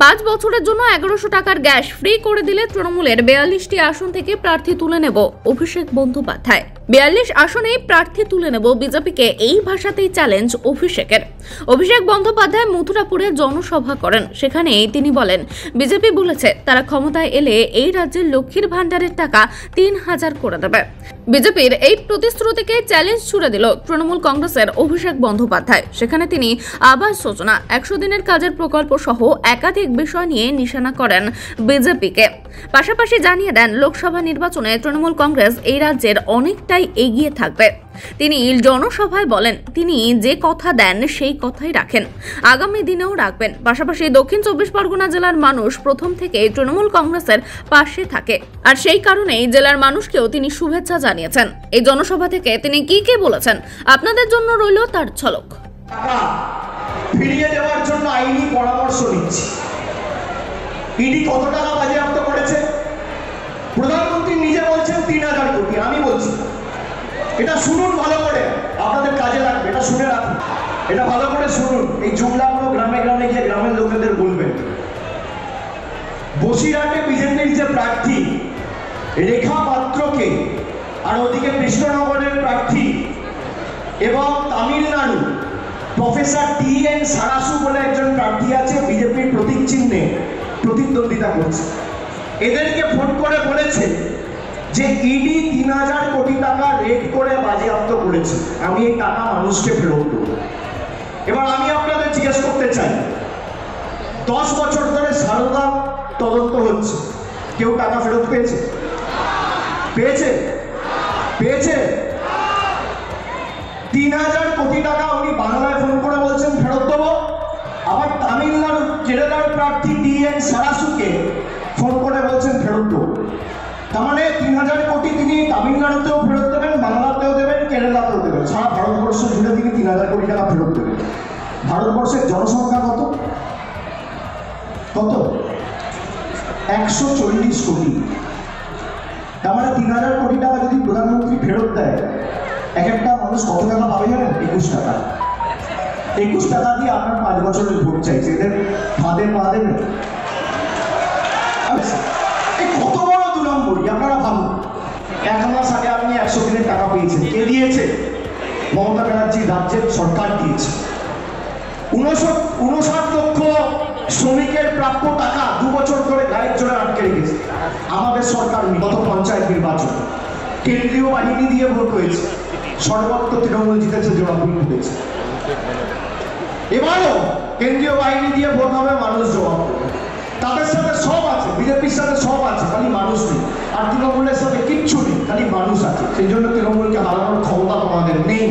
5 বছরের জন্য 1100 টাকার গ্যাস ফ্রি করে দিলে তৃণমূলের 42টি আসন থেকে প্রার্থী তুলে নেব অভিষেক বন্দ্যোপাধ্যায়। 42 আসনেই প্রার্থী তুলে নেব বিজেপিকে, এই ভাষাতেই চ্যালেঞ্জ অভিষেকের। অভিষেক বন্দ্যোপাধ্যায় মথুরাপুরে জনসভা করেন। সেখানে তিনি বলেন, বিজেপি বলেছে তারা ক্ষমতায় এলে এই রাজ্যের লক্ষ্মীর ভান্ডারের টাকা 3000 করে দেবে। বিজেপির এই প্রতিশ্রুতিকে চ্যালেঞ্জ ছুড়ে দিল তৃণমূল কংগ্রেসের অভিষেক বন্দ্যোপাধ্যায়। সেখানে তিনি আবাস যোজনা, 100 দিনের কাজের প্রকল্প সহ একাধিক বিষয় নিয়ে নিশানা করেন বিজেপিকে। পাশাপাশি জানিয়ে দেন, লোকসভা নির্বাচনে তৃণমূল কংগ্রেস এই রাজ্যের অনেকটাই এগিয়ে থাকবে। তিনি জনসভায় বলেন, তিনি যে কথা দেন সেই কথাই রাখেন, আগামী দিনেও রাখবেন। পাশাপাশি দক্ষিণ 24 পরগনা জেলার মানুষ প্রথম থেকে তৃণমূল কংগ্রেসের পাশে থাকে, আর সেই কারণেই জেলার মানুষকেও তিনি শুভেচ্ছা জানিয়েছেন। এই জনসভা থেকে তিনি কি বলেছেন আপনাদের জন্য রইল তার ঝলক। ফিরিয়ে দেওয়ার জন্য আইনি পরামর্শ নিচ্ছি। ইডি কত টাকা বাজেয়াপ্ত করেছে? প্রধানমন্ত্রী নিজে বলছেন 3000 কোটি। আমি বলছি এটা শুনুন ভালো করে, আপনাদের কাজে লাগবে, এটা শুনে রাখুন, এটা ভালো করে শুনুন। এই জুমলাগুলো গ্রামে গ্রামে গিয়ে গ্রামের লোকেদের বলবেন। বসিরহাটে বিজেপির যে প্রার্থী রেখা পাত্রকে, আর ওদিকে কৃষ্ণনগরের প্রার্থী এবং তামিলনাড়ু প্রফেসর টি.এন. সারাসু বলে একজন প্রার্থী আছে, বিজেপির প্রতীক চিহ্নে প্রতিদ্বন্দ্বিতা করছে। এদেরকে ফোন করে বলেছে যে ইডি 3000 কোটি টাকা রেড করে বাজেয়াপ্ত করেছে, আমি এই টাকা মানুষকে ফেরত দেবো। এবার আমি আপনাদের জিজ্ঞেস করতে চাই, 10 বছর ধরে সারদা তদন্ত হচ্ছে, কেউ টাকা ফেরত পেয়েছে? পেয়েছে? 3000 কোটি টাকা উনি বাংলায় ফোন করে বলছেন ফেরত দেবো, আবার তামিলনাড়ু কেরালার প্রার্থী টি.এন. সারাসুকে ফোন করে বলছেন ফেরত দেবো। তার মানে 3000 কোটি তিনি তামিলনাড়ুতেও ফেরত দেবেন, বাংলাতেও দেবেন, কেরালাতেও দেবেন, সারা ভারতবর্ষ জুড়ে তিনি 3000 কোটি টাকা ফেরত দেবেন। ভারতবর্ষের জনসংখ্যা কত? 140 কোটি। তার মানে 3000 কোটি টাকা যদি প্রধানমন্ত্রী ফেরত দেয়, এক একটা মানুষ কত টাকা পাবে জানেন? 21 টাকা। 21 টাকা দিয়ে আপনার 5 বছরের ভোট চাইছে, এদের ফাঁদে পা দেবে। কত বড় 2 নম্বরই আপনারা ভাবুন। 1 মাস আগে আপনি 100 দিনের টাকা পেয়েছেন, কে দিয়েছে? মমতা ব্যানার্জি রাজ্যের সরকার দিয়েছে। 59 লক্ষ শ্রমিকের প্রাপ্য টাকা 2 বছর ধরে গায়ের জোরে আটকে রেখেছে আমাদের সরকার। গত পঞ্চায়েত নির্বাচন কেন্দ্রীয় বাহিনী দিয়ে ভোট হয়েছে, সর্বত্র তৃণমূল জিতেছে, জবাবদিহি হয়েছে। এবারও কেন্দ্রীয় বাহিনী দিয়ে ভোট হবে, মানুষ জবাব দেবে। তাদের সাথে সব আছে, বিজেপির সাথে সব আছে, খালি মানুষ নেই। আর তৃণমূলের সাথে কিচ্ছু নেই, খালি মানুষ আছে। সেই জন্য তৃণমূলকে হারানোর ক্ষমতা তোমাদের নেই।